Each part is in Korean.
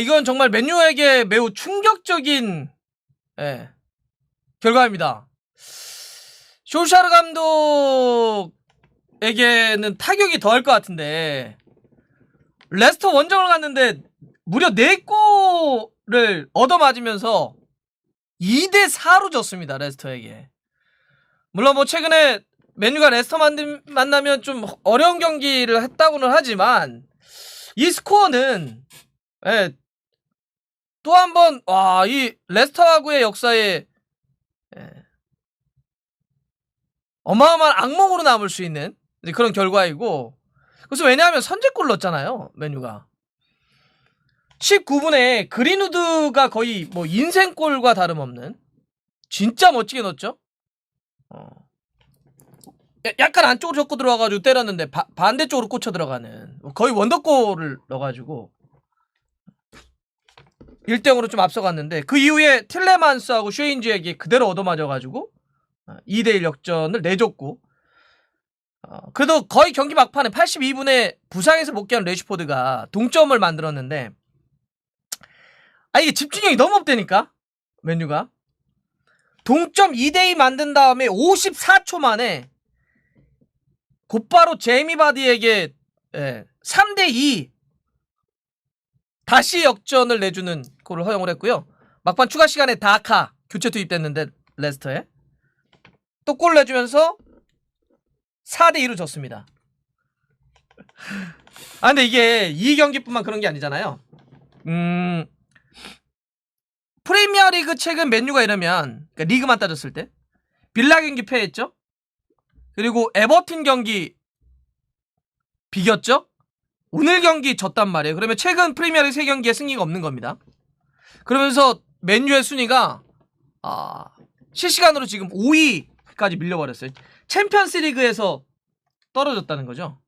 이건 정말 맨유에게 매우 충격적인 예, 결과입니다. 쇼샤르 감독에게는 타격이 더할 것 같은데 레스터 원정을 갔는데 무려 4골을 얻어맞으면서 2대4로 졌습니다. 레스터에게. 물론 뭐 최근에 맨유가 레스터 만나면 좀 어려운 경기를 했다고는 하지만 이 스코어는 예, 또 한 번 이 레스터하고의 역사에 예, 어마어마한 악몽으로 남을 수 있는 그런 결과이고, 그래서 왜냐하면 선제골 넣었잖아요. 맨유가 19분에 그린우드가 거의 뭐 인생골과 다름없는 진짜 멋지게 넣었죠. 약간 안쪽으로 접고 들어와가지고 때렸는데 반대쪽으로 꽂혀 들어가는 거의 원더골을 넣어가지고 1대0으로 좀 앞서갔는데, 그 이후에 틸레만스하고 쉐인즈에게 그대로 얻어맞아가지고 2대1 역전을 내줬고, 그래도 거의 경기 막판에 82분에 부상에서 복귀한 레시포드가 동점을 만들었는데, 이게 집중력이 너무 없다니까 맨유가. 동점 2대2 만든 다음에 54초 만에 곧바로 제이미 바디에게 3대2 다시 역전을 내주는 골을 허용을 했고요. 막판 추가 시간에 다카 교체 투입됐는데 레스터에 또 골 내주면서 4대2로 졌습니다. 근데 이게 이 경기뿐만 그런 게 아니잖아요. 프리미어리그 최근 맨유가 이러면, 그러니까 리그만 따졌을 때 빌라 경기 패했죠. 그리고 에버튼 경기 비겼죠. 오늘 경기 졌단 말이에요. 그러면 최근 프리미어리그 3경기에 승리가 없는 겁니다. 그러면서 맨유의 순위가 실시간으로 지금 5위까지 밀려버렸어요. 챔피언스 리그에서 떨어졌다는 거죠.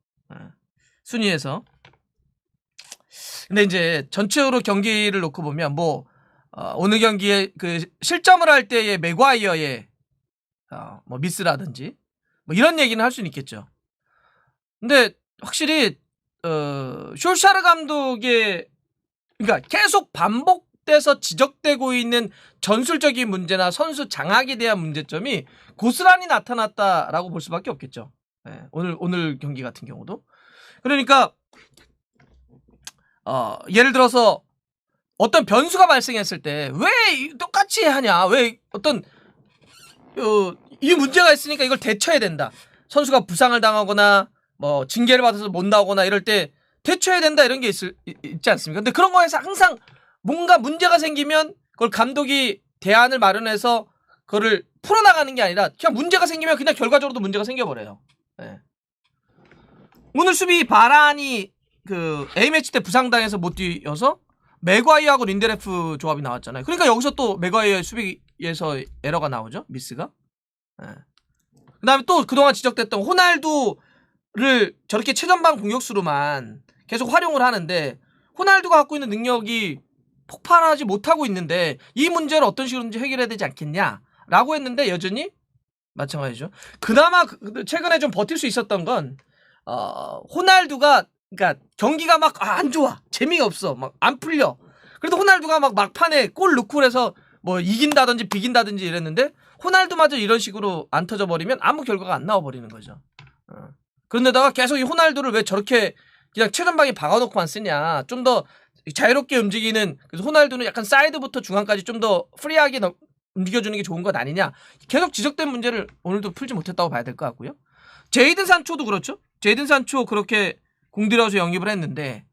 순위에서. 근데 이제 전체적으로 경기를 놓고 보면 오늘 경기에 그 실점을 할 때의 맥과이어의 뭐 미스라든지 뭐 이런 얘기는 할 수는 있겠죠. 근데 확실히 쇼샤르 감독의, 그러니까 계속 반복돼서 지적되고 있는 전술적인 문제나 선수 장악에 대한 문제점이 고스란히 나타났다라고 볼 수밖에 없겠죠. 오늘 경기 같은 경우도. 그러니까 예를 들어서 어떤 변수가 발생했을 때 왜 똑같이 하냐, 왜 어떤 이 문제가 있으니까 이걸 대처해야 된다. 선수가 부상을 당하거나 뭐 징계를 받아서 못 나오거나 이럴 때 대처해야 된다, 이런 게 있지 않습니까? 근데 그런 거에서 항상 뭔가 문제가 생기면 그걸 감독이 대안을 마련해서 그거를 풀어나가는 게 아니라 그냥 문제가 생기면 그냥 결과적으로도 문제가 생겨버려요. 오늘 수비 바란이 그 A매치 때 부상당해서 못 뛰어서 맥과이어하고 린데레프 조합이 나왔잖아요. 그러니까 여기서 또 맥과이어의 수비에서 에러가 나오죠. 미스가. 그 다음에 또 그동안 지적됐던 호날두를 저렇게 최전방 공격수로만 계속 활용을 하는데, 호날두가 갖고 있는 능력이 폭발하지 못하고 있는데 이 문제를 어떤 식으로든지 해결해야 되지 않겠냐라고 했는데 여전히 마찬가지죠. 그나마 최근에 좀 버틸 수 있었던 건 호날두가, 그러니까 경기가 막 안 좋아, 재미가 없어, 막 안 풀려. 그래도 호날두가 막 막판에 골 넣고 그래서 뭐 이긴다든지 비긴다든지 이랬는데, 호날두마저 이런 식으로 안 터져버리면 아무 결과가 안 나와버리는 거죠. 그런데다가 계속 이 호날두를 왜 저렇게 그냥 최전방에 박아놓고만 쓰냐, 좀 더 자유롭게 움직이는, 그래서 호날두는 약간 사이드부터 중앙까지 좀 더 프리하게 움직여주는 게 좋은 것 아니냐, 계속 지적된 문제를 오늘도 풀지 못했다고 봐야 될 것 같고요. 제이든 산초도 그렇죠. 제이든 산초 그렇게 공들여서 영입을 했는데,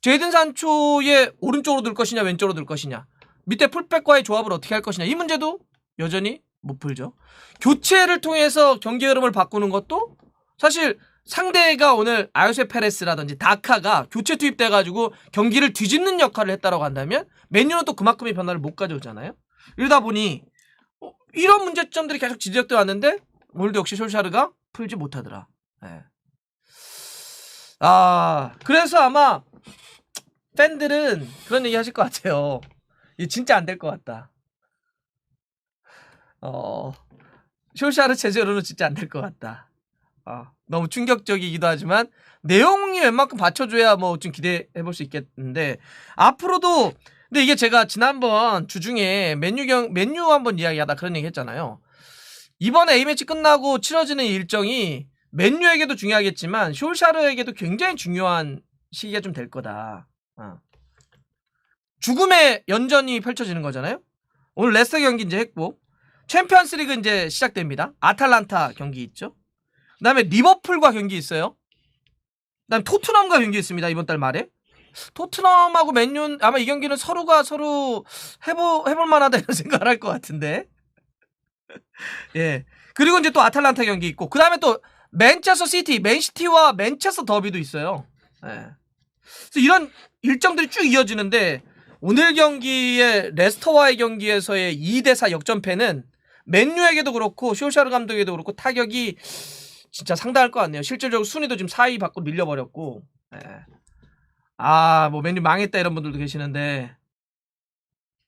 제이든 산초의 오른쪽으로 들 것이냐 왼쪽으로 들 것이냐, 밑에 풀백과의 조합을 어떻게 할 것이냐, 이 문제도 여전히 못 풀죠. 교체를 통해서 경기 흐름을 바꾸는 것도 사실 상대가 오늘 아요세 페레스라든지 다카가 교체 투입돼가지고 경기를 뒤집는 역할을 했다라고 한다면 맨유는 또 그만큼의 변화를 못 가져오잖아요. 이러다 보니 이런 문제점들이 계속 지적돼 왔는데 오늘도 역시 솔샤르가 풀지 못하더라. 그래서 아마 팬들은 그런 얘기 하실 것 같아요. 이게 진짜 안 될 것 같다. 솔샤르 체제로는 진짜 안 될 것 같다. 너무 충격적이기도 하지만 내용이 웬만큼 받쳐줘야 뭐 좀 기대해볼 수 있겠는데 앞으로도 근데 이게 제가 지난번 주중에 맨유 한번 이야기하다 그런 얘기 했잖아요. 이번에 A매치 끝나고 치러지는 일정이 맨유에게도 중요하겠지만 숄샤르에게도 굉장히 중요한 시기가 좀 될 거다. 죽음의 연전이 펼쳐지는 거잖아요. 오늘 레스터 경기 이제 했고 챔피언스리그 이제 시작됩니다. 아탈란타 경기 있죠. 그다음에 리버풀과 경기 있어요. 그다음에 토트넘과 경기 있습니다. 이번 달 말에. 토트넘하고 맨유 아마 이 경기는 서로가 서로 해볼 만하다 이런 생각을 할 것 같은데. 예. 그리고 이제 또 아탈란타 경기 있고 그다음에 또 맨체스터 시티, 맨시티와 맨체스터 더비도 있어요. 예. 그래서 이런 일정들이 쭉 이어지는데 오늘 경기에 레스터와의 경기에서의 2대4 역전패는 맨유에게도 그렇고 숄샤르 감독에게도 그렇고 타격이 진짜 상당할 것 같네요. 실질적으로 순위도 지금 4위 밖으로 밀려버렸고. 예. 뭐 맨유 망했다 이런 분들도 계시는데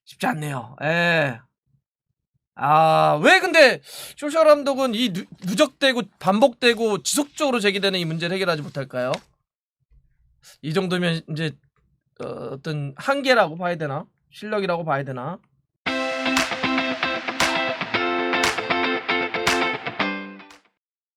쉽지 않네요. 예. 왜 근데 숄샤르 감독은 이 누적되고 반복되고 지속적으로 제기되는 이 문제를 해결하지 못할까요? 이 정도면 이제 어떤 한계라고 봐야 되나? 실력이라고 봐야 되나?